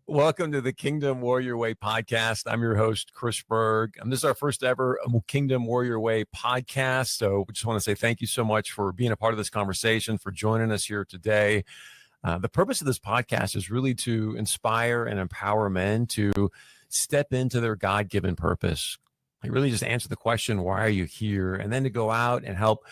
Welcome to the Kingdom Warrior Way podcast. I'm your host, Chris Berg. And this is our first ever Kingdom Warrior Way podcast. So we just want to say thank you so much for being a part of this conversation, for joining us here today. The purpose of this podcast is really to inspire and empower men to step into their God-given purpose. Like really just answer the question, why are you here? And then to go out and help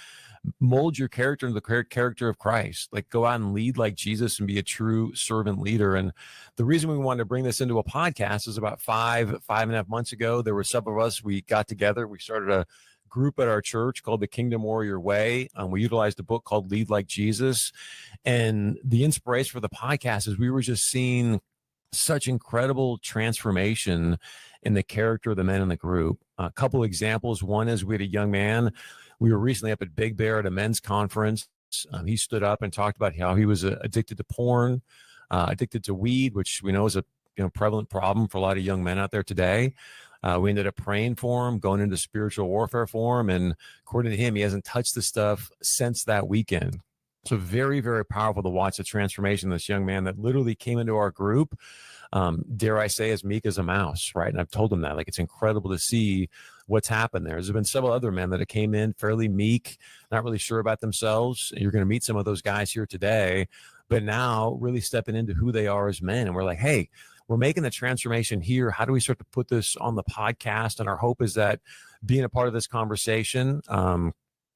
mold your character into the character of Christ. Like go out and lead like Jesus and be a true servant leader. And the reason we wanted to bring this into a podcast is about five and a half months ago, there were several of us, we got together, we started a group at our church called the Kingdom Warrior Way. We utilized a book called Lead Like Jesus. And the inspiration for the podcast is we were just seeing such incredible transformation in the character of the men in the group. A couple examples. One is we had a young man. We were recently up at Big Bear at a men's conference. He stood up and talked about how he was addicted to porn, addicted to weed, which we know is a prevalent problem for a lot of young men out there today. We ended up praying for him, going into spiritual warfare for him. And according to him, he hasn't touched the stuff since that weekend. So very, very powerful to watch the transformation of this young man that literally came into our group, dare I say, as meek as a mouse, right? And I've told him that, like, it's incredible to see what's happened there. There's been several other men that have came in fairly meek, not really sure about themselves. You're going to meet some of those guys here today, but now really stepping into who they are as men. And we're like, hey, we're making the transformation here. How do we start to put this on the podcast? And our hope is that being a part of this conversation,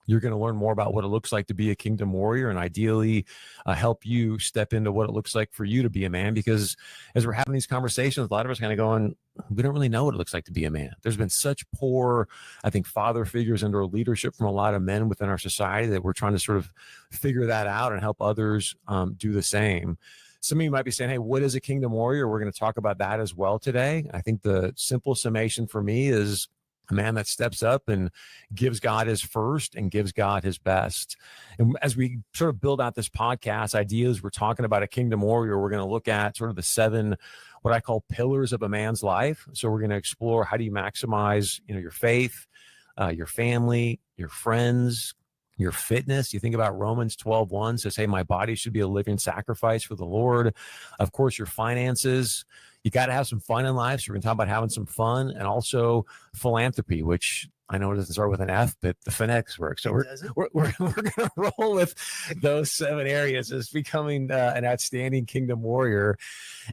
you're going to learn more about what it looks like to be a kingdom warrior and ideally help you step into what it looks like for you to be a man. Because as we're having these conversations, a lot of us kind of going, we don't really know what it looks like to be a man. There's been such poor, I think, father figures and or leadership from a lot of men within our society that we're trying to sort of figure that out and help others do the same. Some of you might be saying, hey, what is a kingdom warrior? We're going to talk about that as well today. I think the simple summation for me is a man that steps up and gives God his first and gives God his best. And as we sort of build out this podcast ideas, we're talking about a kingdom warrior. We're going to look at sort of the 7, what I call pillars of a man's life. So we're going to explore how do you maximize, your faith, your family, your friends, your fitness. You think about Romans 12:1 says, hey, my body should be a living sacrifice for the Lord. Of course, your finances. You got to have some fun in life. So we're going to talk about having some fun, and also philanthropy, which I know it doesn't start with an F, but the phonetics work. So we're going to roll with those 7 areas as becoming an outstanding kingdom warrior.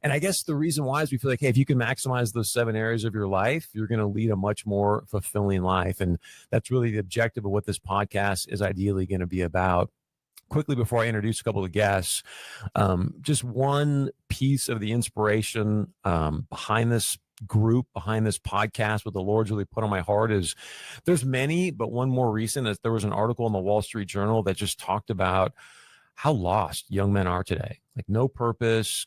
And I guess the reason why is we feel like, hey, if you can maximize those 7 areas of your life, you're going to lead a much more fulfilling life. And that's really the objective of what this podcast is ideally going to be about. Quickly, before I introduce a couple of guests, just one piece of the inspiration behind this group, behind this podcast, what the Lord's really put on my heart is there's many, but one more recent is there was an article in the Wall Street Journal that just talked about how lost young men are today. Like no purpose,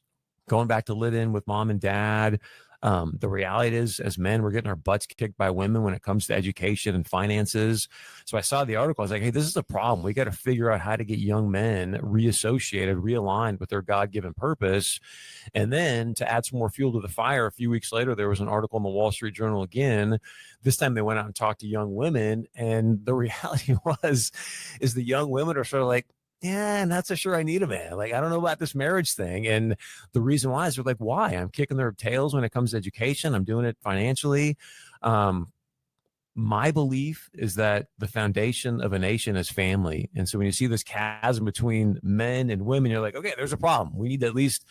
going back to live in with mom and dad. The reality is, as men, we're getting our butts kicked by women when it comes to education and finances. So I saw the article. I was like, hey, this is a problem. We got to figure out how to get young men reassociated, realigned with their God-given purpose. And then to add some more fuel to the fire, a few weeks later, there was an article in the Wall Street Journal again. This time they went out and talked to young women. And the reality is the young women are sort of like, yeah, I'm not so sure I need a man. Like, I don't know about this marriage thing. And the reason why is they're like, why? I'm kicking their tails when it comes to education. I'm doing it financially. My belief is that the foundation of a nation is family. And so when you see this chasm between men and women, you're like, okay, there's a problem. We need to at least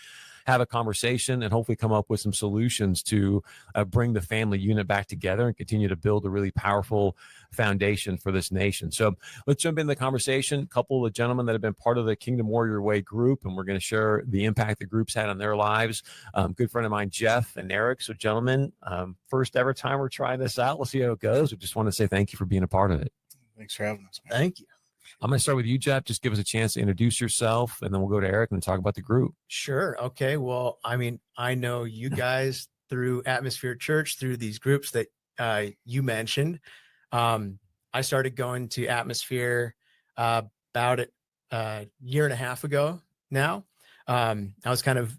have a conversation and hopefully come up with some solutions to bring the family unit back together and continue to build a really powerful foundation for this nation. So let's jump into the conversation. A couple of gentlemen that have been part of the Kingdom Warrior Way group, and we're going to share the impact the group's had on their lives. Good friend of mine, Jeff and Eric. So gentlemen, first ever time we're trying this out. We'll see how it goes. We just want to say thank you for being a part of it. Thanks for having us, man. Thank you. I'm going to start with you, Jeff. Just give us a chance to introduce yourself, and then we'll go to Eric and talk about the group. Sure. Okay. Well, I mean, I know you guys through Atmosphere Church, through these groups that you mentioned. I started going to Atmosphere about a year and a half ago now. I was kind of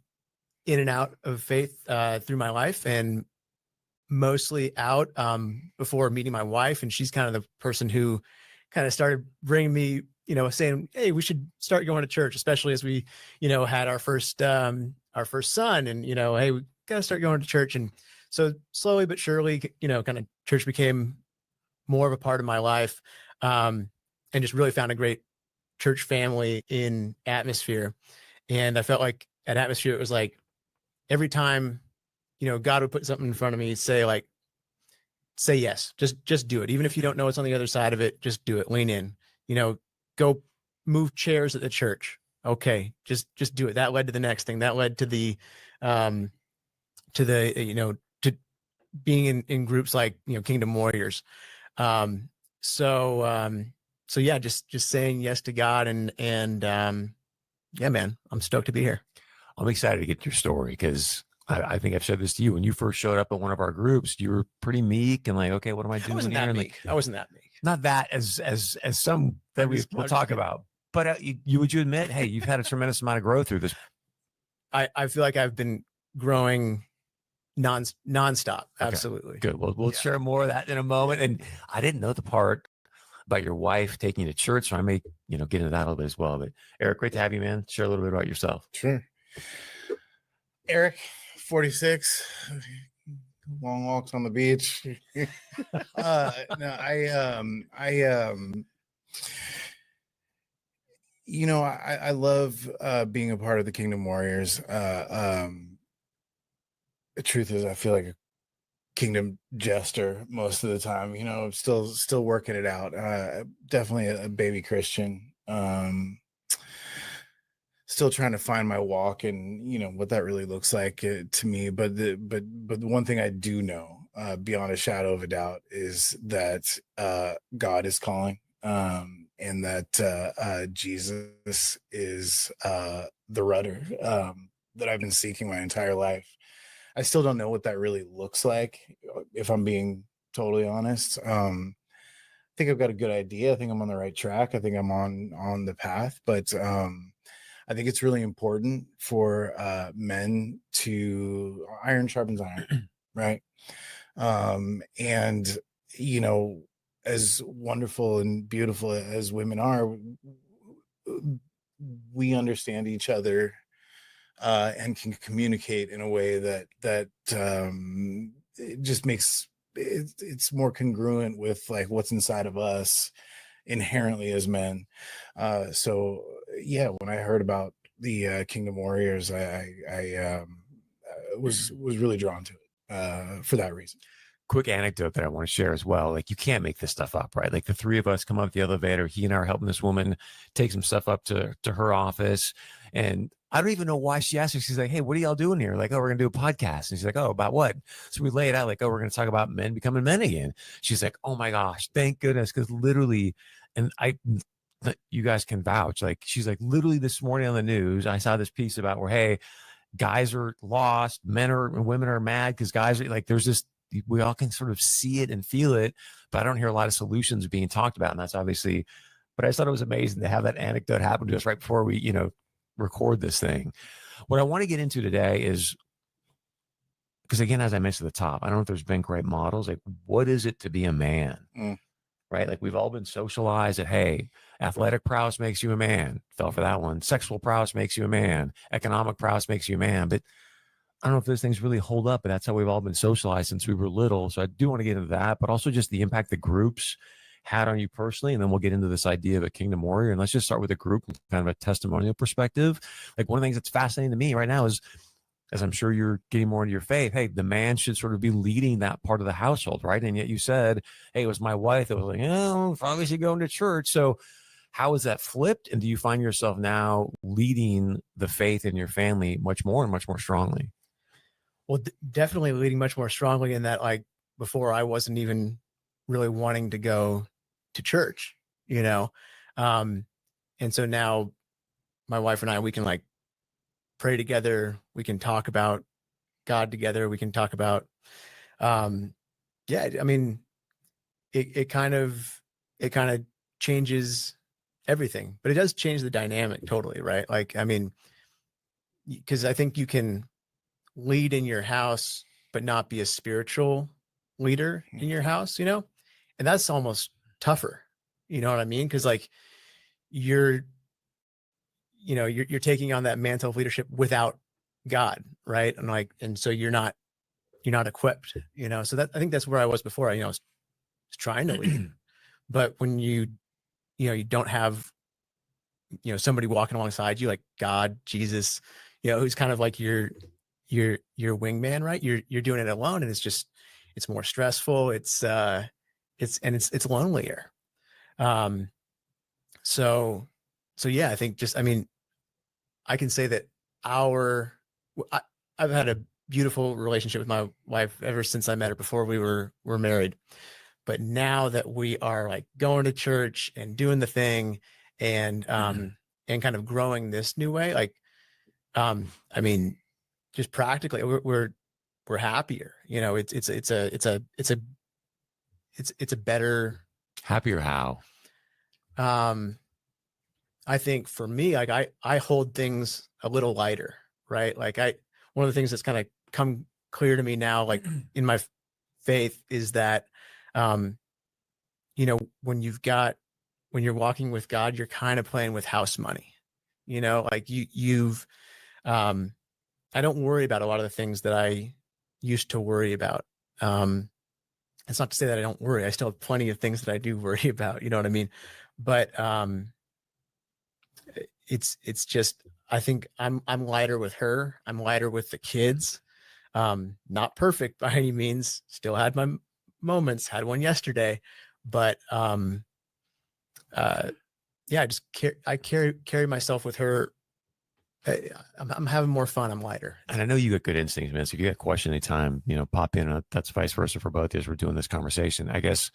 in and out of faith through my life, and mostly out before meeting my wife. And she's kind of the person who kind of started bringing me, saying, hey, we should start going to church, especially as we, had our first our first son, and hey, we gotta start going to church. And so slowly but surely, kind of church became more of a part of my life, and just really found a great church family in Atmosphere. And I felt like at Atmosphere, it was like every time, God would put something in front of me, say yes, just do it. Even if you don't know what's on the other side of it, just do it. Lean in, go move chairs at the church. Okay. Just do it. That led to the next thing. That led to the, to being in groups like, Kingdom Warriors. So yeah, just saying yes to God, and yeah, man, I'm stoked to be here. I'm excited to get your story because I think I've said this to you. When you first showed up at one of our groups, you were pretty meek and like, okay, what am I doing I wasn't here? that And meek. I wasn't that meek. not that as some that we'll talk about, but would you admit, hey, you've had a tremendous amount of growth through this? I feel like I've been growing nonstop. Absolutely. Okay, good. We'll share more of that in a moment. And I didn't know the part about your wife taking you to church, so I may, get into that a little bit as well. But Eric, great to have you, man. Share a little bit about yourself. Sure. Eric, 46, long walks on the beach. No, I love being a part of the Kingdom Warriors. The truth is, I feel like a kingdom jester most of the time. Still working it out. Definitely a baby Christian. Still trying to find my walk and what that really looks like to me. But the one thing I do know beyond a shadow of a doubt is that God is calling, and that Jesus is the rudder that I've been seeking my entire life. I still don't know what that really looks like, if I'm being totally honest. I think I've got a good idea. I think I'm on the right track. I think I'm on the path, but I think it's really important for men to iron sharpens iron, right? And as wonderful and beautiful as women are, we understand each other and can communicate in a way that it just makes it's more congruent with like what's inside of us inherently as men. So yeah, when I heard about the Kingdom Warriors, I was really drawn to it for that reason. Quick anecdote that I want to share as well. Like, you can't make this stuff up, right? Like, the three of us come up the elevator. He and I are helping this woman take some stuff up to her office. And I don't even know why she asked me. She's like, hey, what are y'all doing here? Like, oh, we're going to do a podcast. And she's like, oh, about what? So we lay it out like, oh, we're going to talk about men becoming men again. She's like, oh my gosh, thank goodness. Because literally, and you guys can vouch, like, she's like, literally this morning on the news, I saw this piece about where, hey, guys are lost, women are mad because guys are like, there's this, we all can sort of see it and feel it, but I don't hear a lot of solutions being talked about. And that's obviously, but I just thought it was amazing to have that anecdote happen to us right before we, record this thing. What I want to get into today is, because again, as I mentioned at the top, I don't know if there's been great models. Like, what is it to be a man? Right? Like, we've all been socialized that, hey, athletic prowess makes you a man. Fell for that one. Sexual prowess makes you a man. Economic prowess makes you a man. But I don't know if those things really hold up, but that's how we've all been socialized since we were little. So I do want to get into that, but also just the impact the groups had on you personally. And then we'll get into this idea of a Kingdom Warrior. And let's just start with a group, kind of a testimonial perspective. Like, one of the things that's fascinating to me right now is, as I'm sure you're getting more into your faith, hey, the man should sort of be leading that part of the household, right? And yet you said, hey, it was my wife that was like, oh, probably should go into church. So how is that flipped? And do you find yourself now leading the faith in your family much more and much more strongly? Well, definitely leading much more strongly in that, like, before I wasn't even really wanting to go to church, and so now my wife and I, we can like pray together. We can talk about God together. We can talk about, yeah, I mean, it kind of changes everything, but it does change the dynamic totally. Right. Like, I mean, because I think you can lead in your house, but not be a spiritual leader in your house, and that's almost tougher. You know what I mean? Cause like you're taking on that mantle of leadership without God, right? And like, and so you're not equipped, you know. So that, I think that's where I was before. I was trying to lead, but when you don't have somebody walking alongside you, like God, Jesus, who's kind of like your wingman, right? You're doing it alone, and it's more stressful. It's lonelier. So yeah, I think I can say that I've had a beautiful relationship with my wife ever since I met her. Before we were married, but now that we are like going to church and doing the thing, and and kind of growing this new way, like just practically we're happier. It's a better. Happier how? I think for me, like I hold things a little lighter, right? Like one of the things that's kind of come clear to me now, like in my faith, is that, when you're walking with God, you're kind of playing with house money, like I don't worry about a lot of the things that I used to worry about. It's not to say that I don't worry. I still have plenty of things that I do worry about, you know what I mean? But, it's just, I think I'm lighter with her. I'm lighter with the kids. Not perfect by any means. Still had my moments, had one yesterday, but, yeah, I carry myself with her. I'm having more fun. I'm lighter. And I know you got good instincts, man. So if you got a question anytime, pop in. That's vice versa for both of us. We're doing this conversation. I guess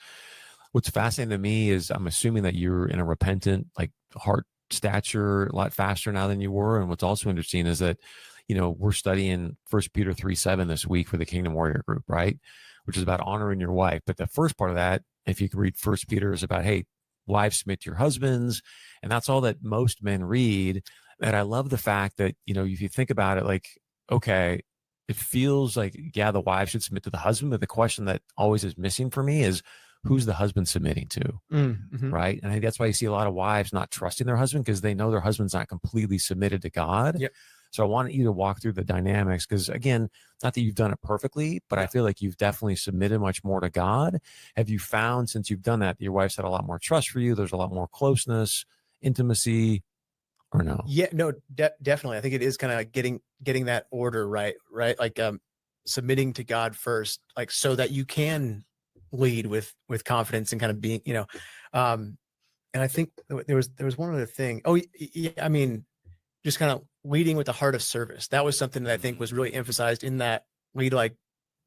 what's fascinating to me is I'm assuming that you're in a repentant, like, heart stature a lot faster now than you were. And what's also interesting is that, we're studying 1 Peter 3:7 this week for the Kingdom Warrior Group, right? Which is about honoring your wife. But the first part of that, if you can read 1 Peter, is about, hey, wives, submit to your husbands. And that's all that most men read. And I love the fact that, if you think about it, like, okay, it feels like, yeah, the wife should submit to the husband. But the question that always is missing for me is, who's the husband submitting to? Mm-hmm. Right. And I think that's why you see a lot of wives not trusting their husband, because they know their husband's not completely submitted to God. Yep. So I want you to walk through the dynamics, because, again, not that you've done it perfectly, but I feel like you've definitely submitted much more to God. Have you found, since you've done that, your wife's had a lot more trust for you? There's a lot more closeness, intimacy, or no? Yeah, no, definitely. I think it is kind of like getting that order right. Like, submitting to God first, like, so that you can lead with confidence and kind of being, and I think there was one other thing. Oh yeah, just kind of leading with the heart of service. That was something that I think was really emphasized in that Lead Like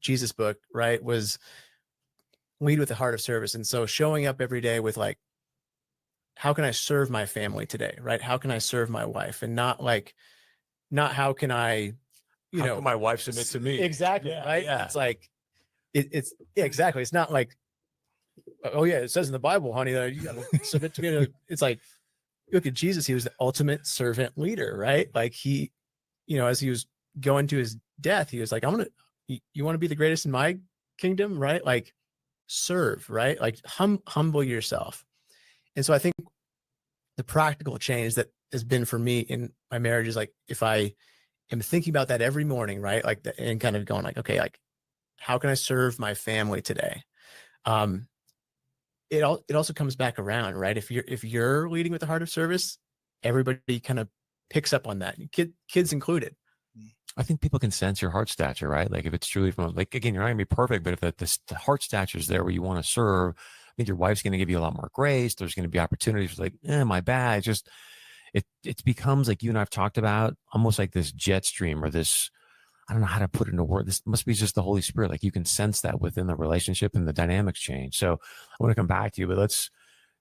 Jesus book, right? Was lead with the heart of service. And so showing up every day with, like, how can I serve my family today, right? How can I serve my wife? And not how can I, How can my wife submit to me? Exactly. Yeah, right. yeah. It's like, it's exactly. It's not like, oh yeah, it says in the Bible, honey, that you gotta submit to me. It's like, look at Jesus. He was the ultimate servant leader, right? Like, he, as he was going to his death, he was like, you want to be the greatest in my kingdom, right? Like, serve, right? Like, humble yourself. And so I think the practical change that has been for me in my marriage is, like, if I am thinking about that every morning, right? Like, and kind of going, like, okay, like, how can I serve my family today? It also comes back around, right? If you're leading with the heart of service, everybody kind of picks up on that, kids included. I think people can sense your heart stature, right? Like, if it's truly from, like, again, you're not gonna be perfect, but if the heart stature is there where you want to serve, I think your wife's going to give you a lot more grace. There's going to be opportunities like, my bad. It's just, it becomes, like you and I've talked about, almost like this jet stream, or this, I don't know how to put it into word. This must be just the Holy Spirit. Like, you can sense that within the relationship, and the dynamics change. So I want to come back to you, but let's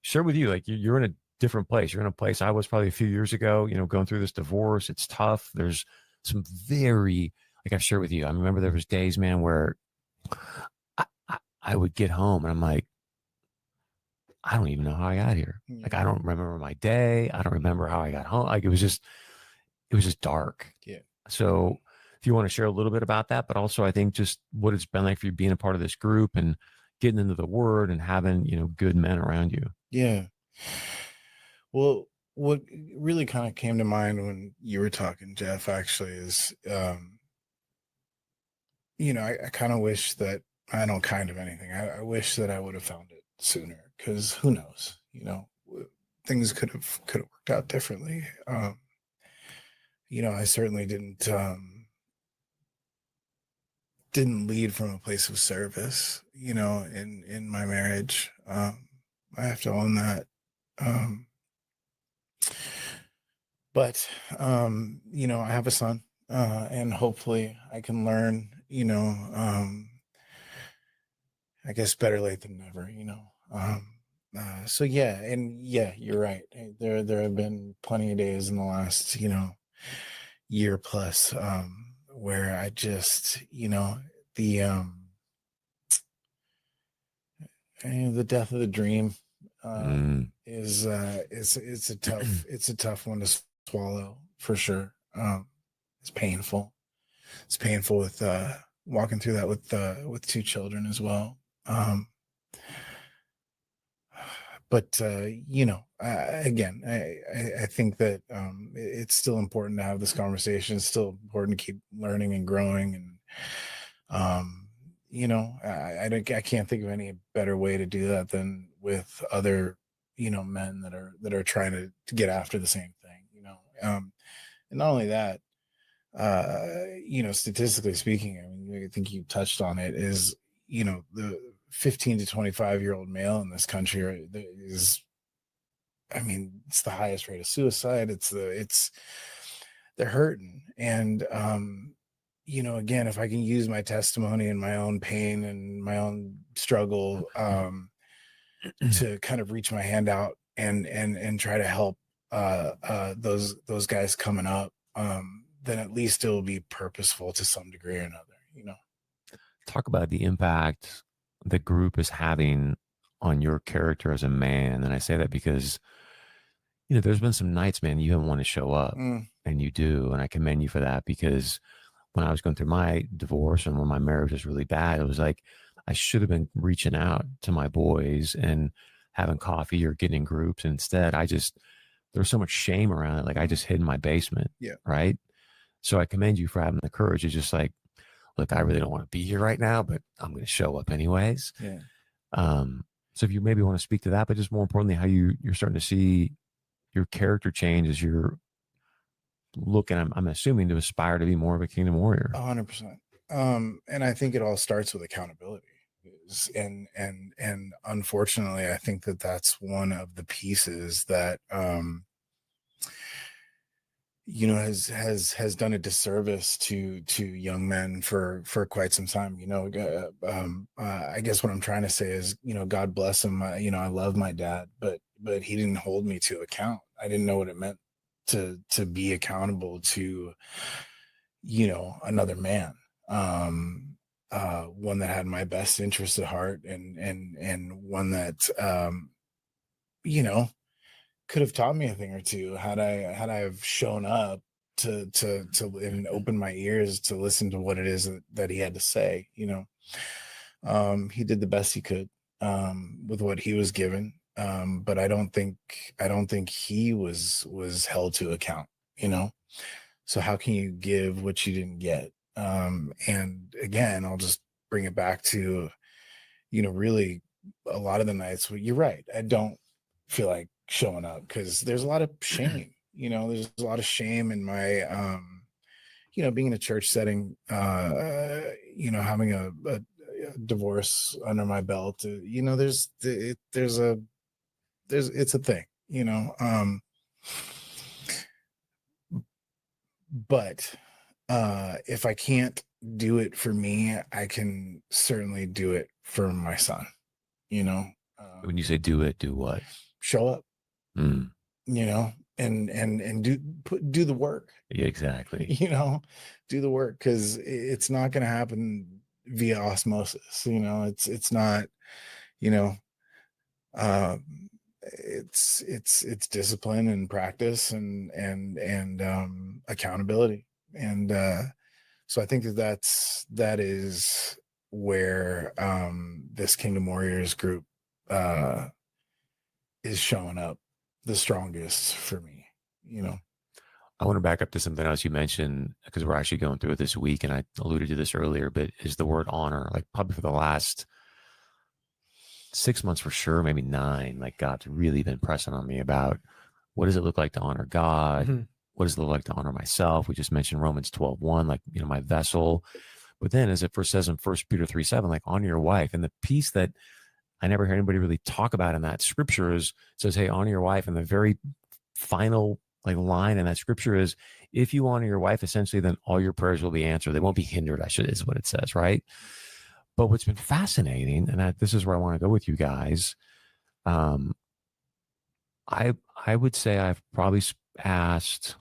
share with you, like, you're in a different place. You're in a place I was probably a few years ago, going through this divorce. It's tough. There's some very, like I've shared with you, I remember there was days, man, where I would get home and I'm like, I don't even know how I got here. Like, I don't remember my day. I don't remember how I got home. Like, it was just dark. Yeah. So if you want to share a little bit about that, but also I think just what it's been like for you being a part of this group and getting into the word and having, good men around you. Yeah. Well, what really kind of came to mind when you were talking, Jeff, actually is, I kind of wish that I don't kind of anything. I wish that I would have found it sooner, because who knows, things could have worked out differently. I certainly didn't lead from a place of service, in my marriage. I have to own that. Um, but I have a son, and hopefully I can learn, I guess better late than never. So yeah, and yeah, you're right. There have been plenty of days in the last, year plus, where I just, the the death of the dream, is it's a tough one to swallow, for sure. It's painful. It's painful with walking through that with two children as well. But again, I think that it's still important to have this conversation. It's still important to keep learning and growing, and I can't think of any better way to do that than with other men that are trying to get after the same thing. And not only that, statistically speaking, I mean, I think you touched on it, is the 15 to 25-year-old male in this country is, I mean, it's the highest rate of suicide. They're hurting. And, again, if I can use my testimony and my own pain and my own struggle, to kind of reach my hand out and try to help, those guys coming up, then at least it will be purposeful to some degree or another. Talk about the impact the group is having on your character as a man. And I say that because, there's been some nights, man, you haven't wanted to show up, and you do. And I commend you for that, because when I was going through my divorce and when my marriage was really bad, it was like, I should have been reaching out to my boys and having coffee or getting in groups. And instead, there's so much shame around it. Like, I just hid in my basement. Yeah. Right. So I commend you for having the courage. It's just like, look, I really don't want to be here right now, but I'm going to show up anyways. Yeah. So if you maybe want to speak to that, but just more importantly, how you're starting to see your character change as you're looking, I'm assuming, to aspire to be more of a kingdom warrior. 100%. And I think it all starts with accountability. And unfortunately, I think that that's one of the pieces that, has done a disservice to young men for quite some time. I guess what I'm trying to say is, God bless him. I love my dad, but he didn't hold me to account. I didn't know what it meant to be accountable to, another man, one that had my best interest at heart, and one that, could have taught me a thing or two had I have shown up to and open my ears to listen to what it is that he had to say. He did the best he could, with what he was given, but I don't think he was held to account. So how can you give what you didn't get? And again, I'll just bring it back to, really a lot of the nights where you're right, I don't feel like showing up because there's a lot of shame. There's a lot of shame in my, being in a church setting, having a divorce under my belt. It's a thing. But if I can't do it for me, I can certainly do it for my son. When you say do it, do what? Show up. Mm. And do the work. Yeah, exactly. Do the work, because it's not going to happen via osmosis. It's not, it's discipline and practice and accountability. And so I think that is where this Kingdom Warriors group is showing up the strongest for me, I want to back up to something else you mentioned, because we're actually going through it this week, and I alluded to this earlier, but is the word honor. Like probably for the last 6 months for sure, maybe 9, like God's really been pressing on me about what does it look like to honor God? Mm-hmm. What does it look like to honor myself? We just mentioned Romans 12:1, like, my vessel. But then as it first says in 1 Peter 3:7, like honor your wife. And the piece that I never hear anybody really talk about in that scripture is, says, hey, honor your wife. And the very final like line in that scripture is, if you honor your wife, essentially, then all your prayers will be answered. They won't be hindered, is what it says, right? But what's been fascinating, and this is where I want to go with you guys, I would say I've probably asked,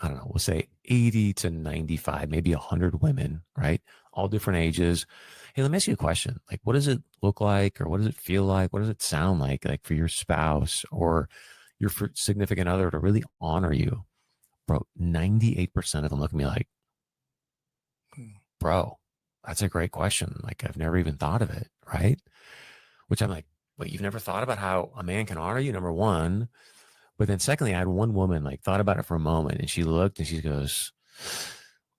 I don't know, we'll say 80 to 95, maybe 100 women, right? All different ages. Hey, let me ask you a question. Like, what does it look like, or what does it feel like? What does it sound like for your spouse or your significant other to really honor you? Bro, 98% of them look at me like, bro, that's a great question. Like, I've never even thought of it, right? Which I'm like, wait, you've never thought about how a man can honor you, number one. But then secondly, I had one woman like thought about it for a moment, and she looked and she goes,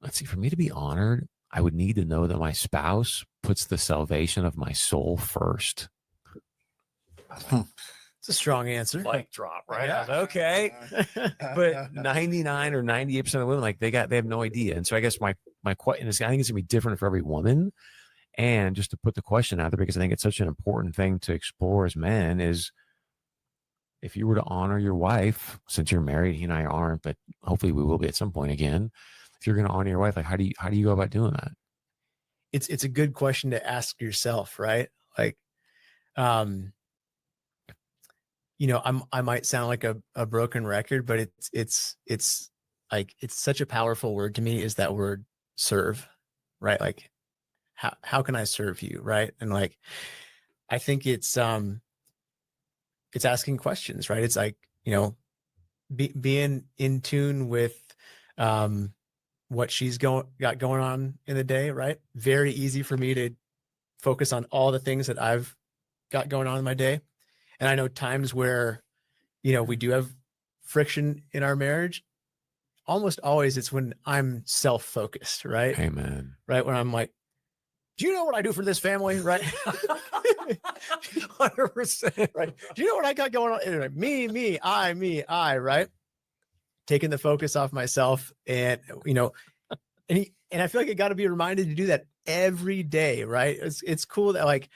let's see, for me to be honored, I would need to know that my spouse puts the salvation of my soul first. It's a strong answer. Mic drop, right? Yeah. Okay. But 99 or 98% of women, like they have no idea. And so I guess my question is, I think it's gonna be different for every woman. And just to put the question out there, because I think it's such an important thing to explore as men, is if you were to honor your wife, since you're married, he and I aren't, but hopefully we will be at some point again. If you're going to honor your wife, like how do you go about doing that? It's a good question to ask yourself, right? Like, I might sound like a broken record, but it's like, it's such a powerful word to me, is that word serve, right? Like, how can I serve you? Right. And like, I think it's asking questions, right? It's like, being in tune with, what she's got going on in the day, right? Very easy for me to focus on all the things that I've got going on in my day. And I know times where, we do have friction in our marriage. Almost always it's when I'm self-focused, right? Amen. Right. When I'm like, do you know what I do for this family? Right. 100%. Right. Do you know what I got going on? Me, I, right. Taking the focus off myself, and, and I feel like I got to be reminded to do that every day. Right. It's cool that, like,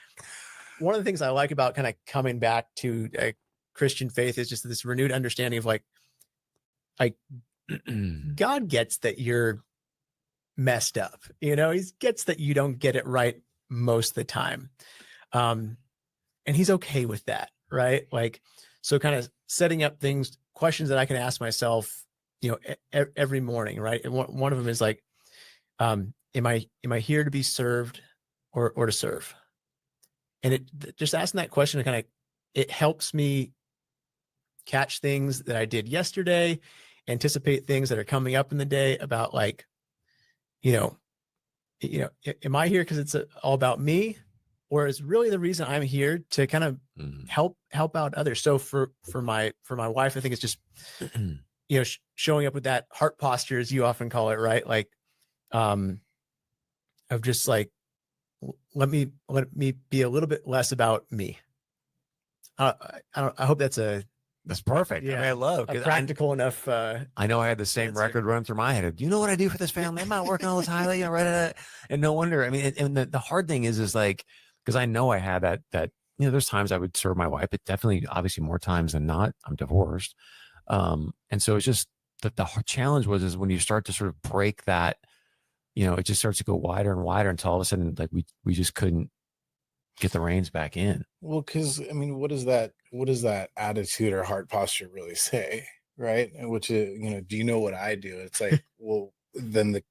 one of the things I like about kind of coming back to a Christian faith is just this renewed understanding of like God gets that you're messed up, he gets that you don't get it right most of the time. And he's okay with that. Right. Like, so kind of setting up questions that I can ask myself, every morning. Right. And one of them is like, am I here to be served or to serve? And just asking that question, it helps me catch things that I did yesterday, anticipate things that are coming up in the day about, like, am I here because it's all about me, or is really the reason I'm here to kind of help out others? So for my wife, I think it's just, showing up with that heart posture, as you often call it, right? Like, of just like, let me be a little bit less about me. I hope that's perfect. Yeah, I mean, I love practical enough. I know I had the same record run through my head. Do you know what I do for this family? I'm not working all the time, right? And no wonder. I mean, and the hard thing is like, because I know I had that there's times I would serve my wife, but definitely, obviously, more times than not, I'm divorced. And so it's just that the challenge is when you start to sort of break that, it just starts to go wider and wider until all of a sudden, like, we just couldn't get the reins back in. Well, because I mean, what does that attitude or heart posture really say, right? Which is, do you know what I do? It's like, well, then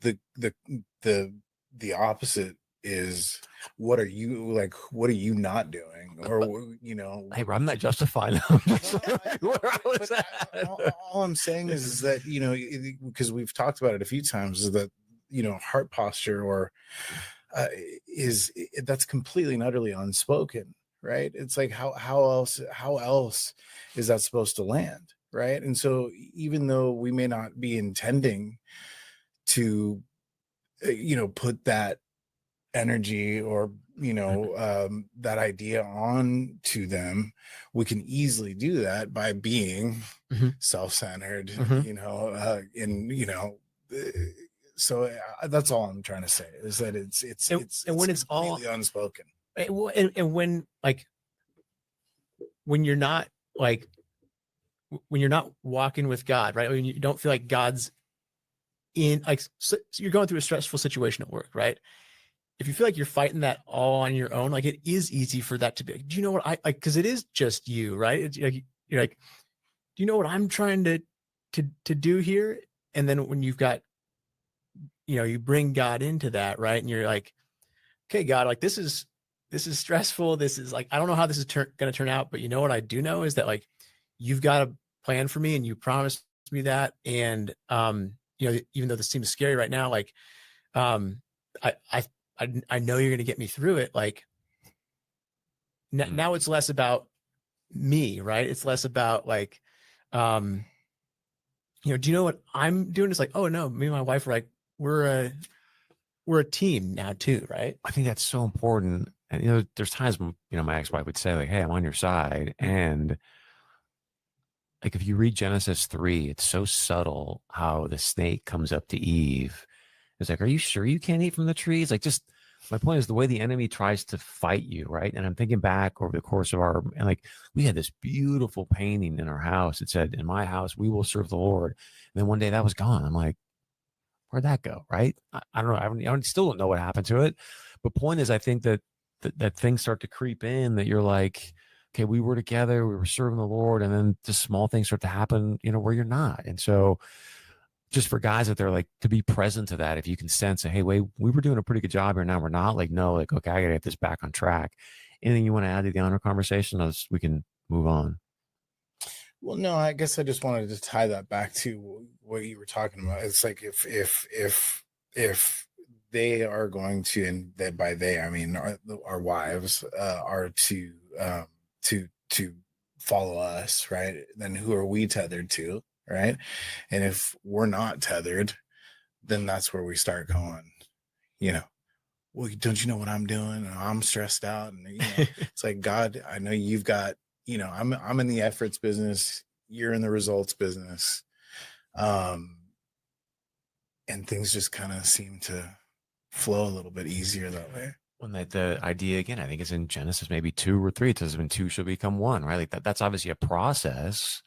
the opposite is, what are you not doing? Or hey, I'm not justifying them. All I'm saying is that, because we've talked about it a few times, is that, heart posture or that's completely and utterly unspoken. right? It's like how else is that supposed to land, right? And so even though we may not be intending to put that energy or that idea on to them, we can easily do that by being Mhm. self-centered, Mhm. so that's all I'm trying to say, is that And when it's all completely unspoken. and when like when you're not like when you're not walking with God, right? When you don't feel like God's in like so you're going through a stressful situation at work, right? If you feel like you're fighting that all on your own, like it is easy for that to be like, do you know what I like? Because it is just you, right? It's like you're like, do you know what I'm trying to do here? And then when you've got, you bring God into that, right? And you're like, okay, God, like this is stressful. This is like, I don't know how this is going to turn out, but you know what I do know is that like you've got a plan for me and you promised me that. And even though this seems scary right now, like um I I I know you're going to get me through it. Like now it's less about me, right? It's less about like um do you know what I'm doing? It's like, oh no, me and my wife are like, we're a team now too, right? I think that's so important. And there's times when my ex-wife would say like, "Hey, I'm on your side," and like if you read Genesis 3, it's so subtle how the snake comes up to Eve. It's like, "Are you sure you can't eat from the trees?" Like, just my point is the way the enemy tries to fight you, right? And I'm thinking back over the course of and like we had this beautiful painting in our house. It said, "In my house, we will serve the Lord." And then one day that was gone. I'm like, where'd that go? Right? I don't know. Still don't know what happened to it. But point is, I think that things start to creep in that you're like, okay, we were together, we were serving the Lord, and then just small things start to happen, where you're not. And so just for guys out there, like to be present to that, if you can sense that, hey, wait, we were doing a pretty good job here. Now we're not, like, no, like, okay, I gotta get this back on track. Anything you want to add to the honor conversation? We can move on. Well, no, I guess I just wanted to tie that back to what you were talking about. It's like if they are going to, and that by they I mean our wives are to follow us, right? Then who are we tethered to, right? And if we're not tethered, then that's where we start going, well, don't you know what I'm doing? And I'm stressed out. And it's like, God, I know you've got, I'm in the efforts business, you're in the results business. And things just kind of seem to flow a little bit easier that way. When the idea again, I think it's in Genesis maybe 2 or 3. It says when two shall become one, right? Like that's obviously a process.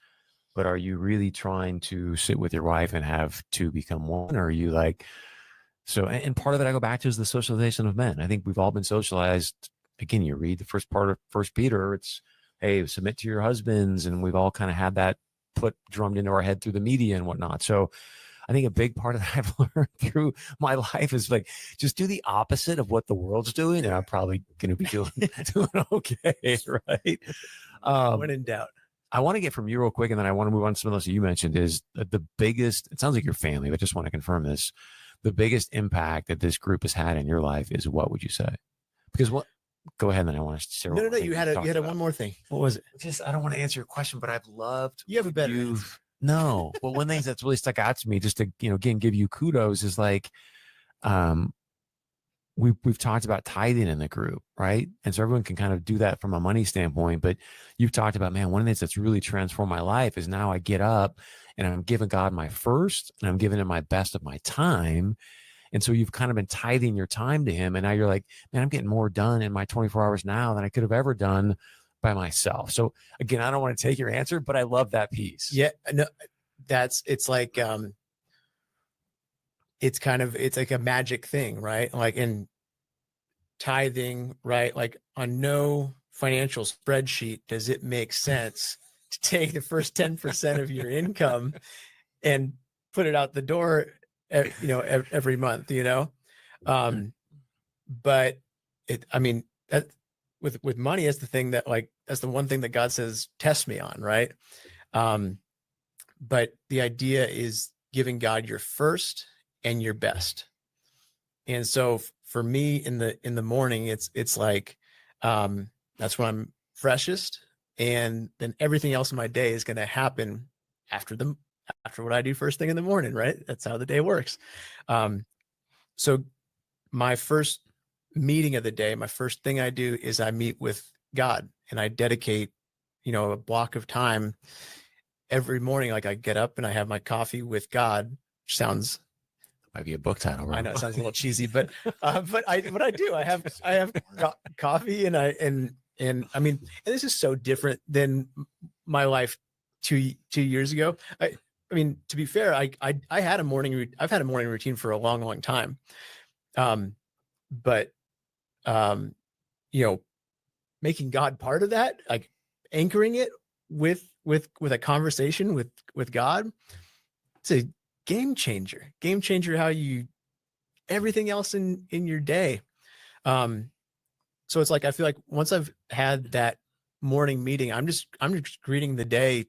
But are you really trying to sit with your wife and have two become one? Or are you like, so, and part of it I go back to is the socialization of men. I think we've all been socialized. Again, you read the first part of First Peter, it's, hey, submit to your husbands. And we've all kind of had that drummed into our head through the media and whatnot. So I think a big part of that I've learned through my life is like, just do the opposite of what the world's doing. And I'm probably going to be doing okay. Right. When in doubt. I want to get from you real quick, and then I want to move on to something else you mentioned is the biggest, it sounds like your family, but just want to confirm this. The biggest impact that this group has had in your life is what would you say? Because go ahead, and then I want to share. No, you had one more thing. What was it? I don't want to answer your question, but I've loved. You have a better. No, but one thing that's really stuck out to me, just to, again, give you kudos is like, we've talked about tithing in the group, right? And so everyone can kind of do that from a money standpoint, but you've talked about, man, one of the things that's really transformed my life is now I get up and I'm giving God my first and I'm giving him my best of my time. And so you've kind of been tithing your time to him. And now you're like, man, I'm getting more done in my 24 hours now than I could have ever done by myself. So again, I don't want to take your answer, but I love that piece. Yeah, no, it's like, it's like a magic thing, right? Like in tithing, right? Like on no financial spreadsheet does it make sense to take the first 10% of your income and put it out the door, every month, but that with money is the thing that that's the one thing that God says, test me on. Right. But the idea is giving God your first and your best. And so for me in the morning, it's like, That's when I'm freshest. And then everything else in my day is going to happen after what I do first thing in the morning, right? That's how the day works. So my first meeting of the day, my first thing I do is I meet with God, and I dedicate, a block of time every morning. Like I get up and I have my coffee with God, which sounds, Might be a book title, right? I know it sounds a little cheesy, but I do. I have coffee, and I mean, and this is so different than my life 2 years ago. I mean, to be fair, I've had a morning routine for a long, long time. But making God part of that, like anchoring it with a conversation with God, it's a game changer how everything else in your day. So it's like, I feel like once I've had that morning meeting, I'm just greeting the day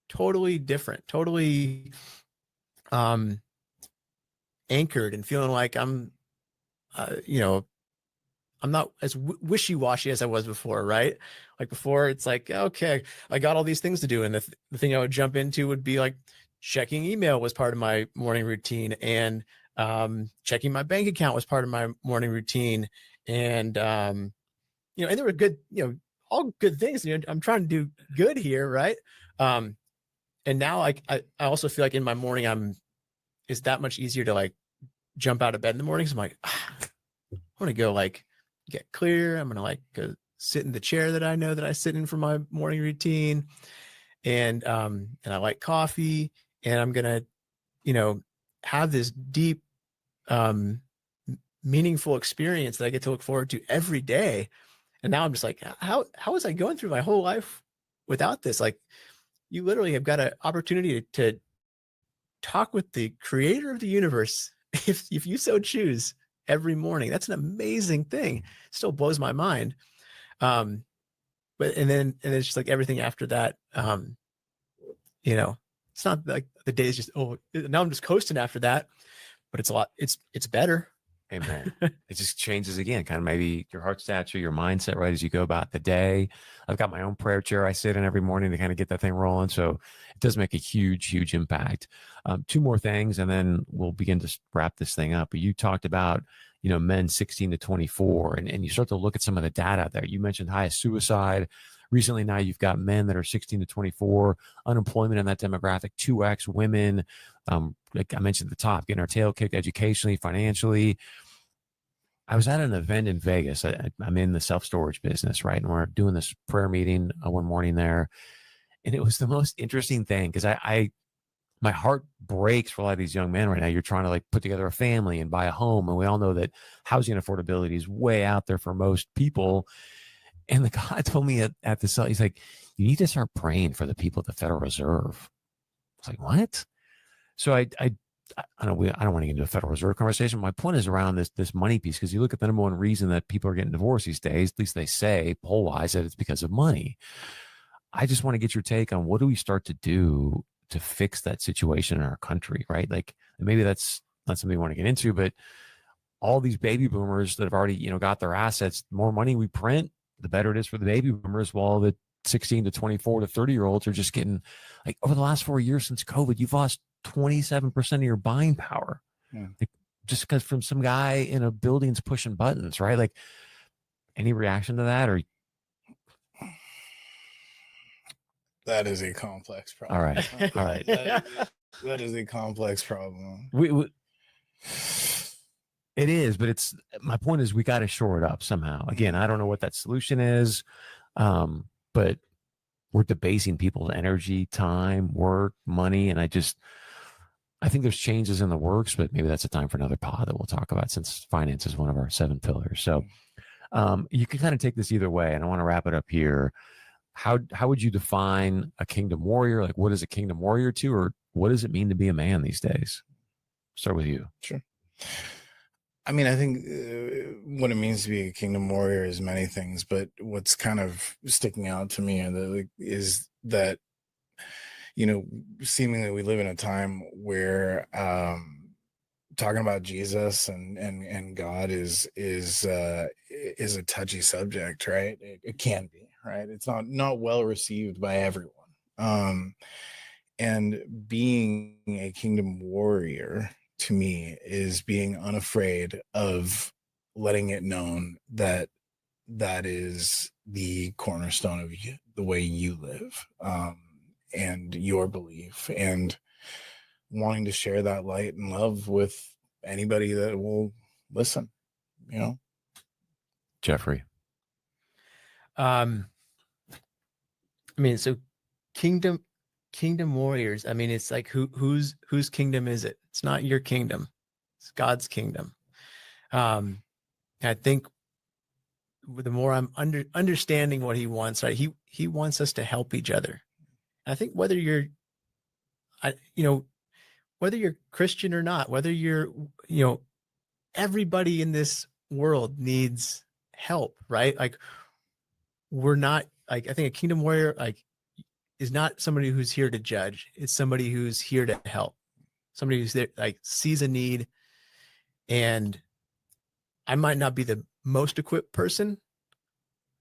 totally different, totally anchored, and feeling like I'm not as wishy-washy as I was before, right? Like before, it's like, okay, I got all these things to do. And the thing I would jump into would be like checking email was part of my morning routine, and checking my bank account was part of my morning routine. And, and there were good, all good things. I'm trying to do good here, right? And now I also feel like in my morning, it's that much easier to like jump out of bed in the morning. So I'm like, I want to go like get clear. I'm going to like go sit in the chair that I know that I sit in for my morning routine. And I like coffee, and I'm going to, have this deep, meaningful experience that I get to look forward to every day. And now I'm just like, how was I going through my whole life without this? Like, you literally have got an opportunity to talk with the creator of the universe, if you so choose, every morning. That's an amazing thing. It still blows my mind. But and it's just like everything after that, it's not like the day's just, now I'm just coasting after that, but it's better. Amen. It just changes again, kind of maybe your heart stature, your mindset, right, as you go about the day. I've got my own prayer chair I sit in every morning to kind of get that thing rolling. So it does make a huge, huge impact. Two more things, and then we'll begin to wrap this thing up. But you talked about, men 16 to 24, and you start to look at some of the data out there. You mentioned highest suicide. Recently, now you've got men that are 16 to 24, unemployment in that demographic, 2x women. Like I mentioned at the top, getting our tail kicked educationally, financially. I was at an event in Vegas. I'm in the self-storage business, right? And we're doing this prayer meeting one morning there. And it was the most interesting thing, because my heart breaks for a lot of these young men right now. You're trying to like put together a family and buy a home. And we all know that housing affordability is way out there for most people. And the guy told me at the cell, he's like, you need to start praying for the people at the Federal Reserve. I was like, what? So I don't want to get into a Federal Reserve conversation. My point is around this money piece, because you look at the number one reason that people are getting divorced these days, at least they say poll wise, that it's because of money. I just want to get your take on what do we start to do to fix that situation in our country, right? Like, maybe that's not something we want to get into, but all these baby boomers that have already, got their assets, the more money we print, the better it is for the baby boomers, while the 16 to 24 to 30-year-olds are just getting, like, over the last 4 years since COVID, you've lost 27% of your buying power. Yeah. Like, just because from some guy in a building's pushing buttons, right? Like, any reaction to that? Or that is a complex problem. all right. That is a complex problem. It is, but my point is we got to shore it up somehow. Again, I don't know what that solution is, but we're debasing people's energy, time, work, money, and I think there's changes in the works, but maybe that's a time for another pod that we'll talk about, since finance is one of our 7 pillars. So you can kind of take this either way, and I want to wrap it up here. How would you define a kingdom warrior? Like, what is a kingdom warrior to, or what does it mean to be a man these days? Start with you. Sure. I mean, I think what it means to be a kingdom warrior is many things, but what's kind of sticking out to me is that, seemingly we live in a time where talking about Jesus and God is is a touchy subject, right? It can be, right? It's not well received by everyone. And being a kingdom warrior to me is being unafraid of letting it known that that is the cornerstone of you, the way you live, and your belief, and wanting to share that light and love with anybody that will listen, you know. Jeffrey. I mean, so kingdom warriors. I mean, it's like whose kingdom is it? It's not your kingdom. It's God's kingdom. I think the more I'm understanding what he wants, right? He wants us to help each other. I think whether you're Christian or not, whether you're, everybody in this world needs help, right? Like we're not like, I think a kingdom warrior, like, is not somebody who's here to judge. It's somebody who's here to help. Somebody who's there, like, sees a need. And I might not be the most equipped person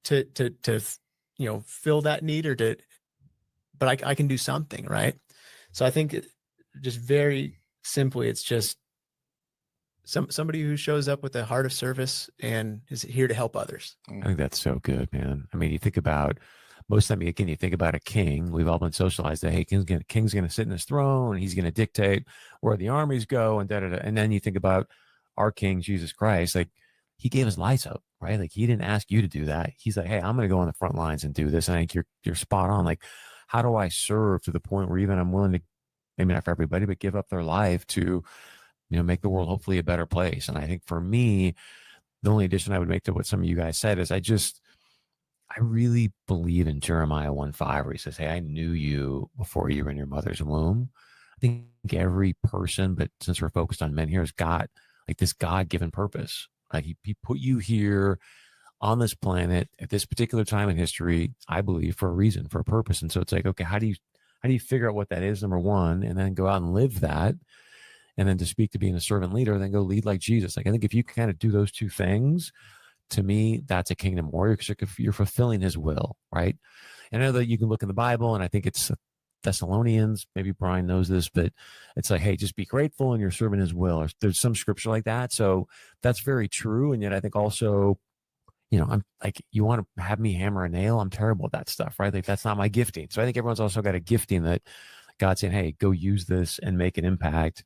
to fill that need but I can do something, right? So I think just very simply, it's just somebody who shows up with a heart of service and is here to help others. I think that's so good, man. I mean, you think about most of the time, again, you think about a king. We've all been socialized that, hey, king's going to sit in his throne. He's going to dictate where the armies go and da-da-da. And then you think about our King, Jesus Christ, like he gave his life up, right? Like he didn't ask you to do that. He's like, hey, I'm going to go on the front lines and do this. And I think you're spot on. Like, how do I serve to the point where even I'm willing to, maybe not for everybody, but give up their life to, make the world hopefully a better place. And I think for me, the only addition I would make to what some of you guys said is I really believe in Jeremiah 1:5, where he says, hey, I knew you before you were in your mother's womb. I think every person, but since we're focused on men here, has got like this God-given purpose. Like he put you here on this planet at this particular time in history, I believe, for a reason, for a purpose. And so it's like, okay, how do you figure out what that is, number one, and then go out and live that? And then to speak to being a servant leader, then go lead like Jesus. Like, I think if you kind of do those two things, to me, that's a kingdom warrior, because you're fulfilling his will, right? And I know that you can look in the Bible, and I think it's Thessalonians, maybe Brian knows this, but it's like, hey, just be grateful and you're serving his will. Or there's some scripture like that. So that's very true. And yet I think also, I'm like, you want to have me hammer a nail? I'm terrible at that stuff, right? Like that's not my gifting. So I think everyone's also got a gifting that God's saying, hey, go use this and make an impact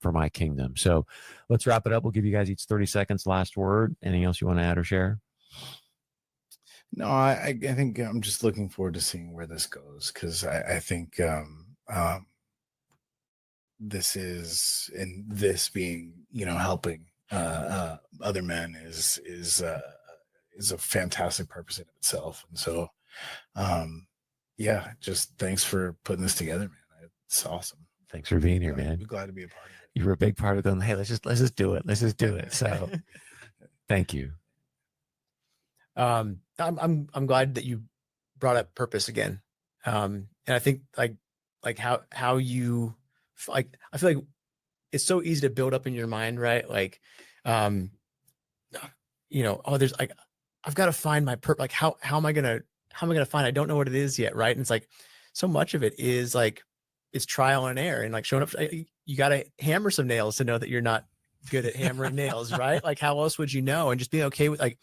for my kingdom. So let's wrap it up. We'll give you guys each 30 seconds. Last word. Anything else you want to add or share? No, I think I'm just looking forward to seeing where this goes, because I think this is, and this being, helping other men is a fantastic purpose in itself. And so, just thanks for putting this together, man. It's awesome. Thanks for being here, man. I'm glad to be a part of it. You were a big part of them. Hey, let's just do it. Let's just do it. So thank you. I'm glad that you brought up purpose again. And I think like how you, like, I feel like it's so easy to build up in your mind, right? Like, there's like, I've got to find my purpose. Like, how am I going to find, I don't know what it is yet. Right. And it's like, so much of it is like, it's trial and error, and like showing up, you got to hammer some nails to know that you're not good at hammering nails. Right. Like, how else would you know? And just being okay with like,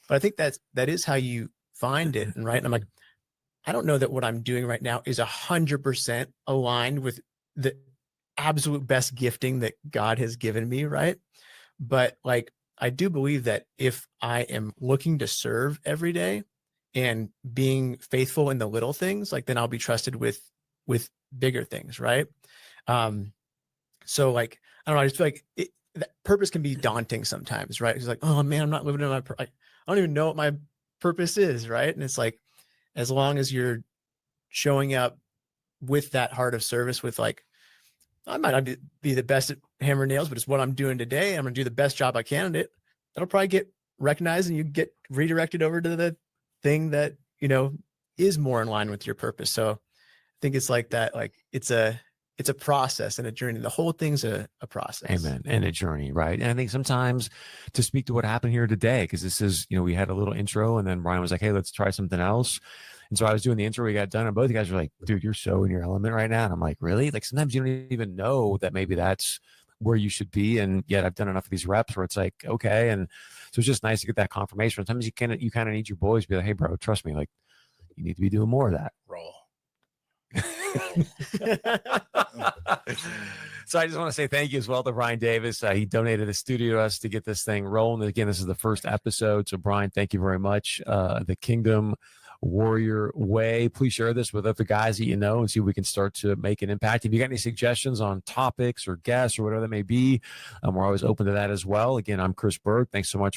but I think that is how you find it. And right. And I'm like, I don't know that what I'm doing right now is 100% aligned with the absolute best gifting that God has given me. Right. But like, I do believe that if I am looking to serve every day and being faithful in the little things, like then I'll be trusted with bigger things. Right. So like, I don't know. I just feel like that purpose can be daunting sometimes. Right. It's like, oh man, I'm not living in my I don't even know what my purpose is. Right. And it's like, as long as you're showing up with that heart of service, with like, I might not be the best at hammer nails, but it's what I'm doing today. I'm going to do the best job I can at it. That'll probably get recognized, and you get redirected over to the thing that, is more in line with your purpose. So I think it's like that. Like it's a it's a process and a journey. The whole thing's a process. Amen. And a journey, right? And I think sometimes to speak to what happened here today, because this is, we had a little intro and then Brian was like, hey, let's try something else. And so I was doing the intro, we got done, and both of you guys were like, dude, you're so in your element right now. And I'm like, really? Like sometimes you don't even know that maybe that's where you should be. And yet I've done enough of these reps where it's like, okay. And so it's just nice to get that confirmation. Sometimes you kind of need your boys to be like, hey, bro, trust me, like you need to be doing more of that. Roll. So I just want to say thank you as well to Brian Davis. He donated a studio to us to get this thing rolling. Again, this is the first episode. So Brian, thank you very much. The Kingdom Warrior Way. Please share this with other guys that you know and see if we can start to make an impact. If you got any suggestions on topics or guests or whatever that may be, we're always open to that as well. Again, I'm Chris Berg. Thanks so much for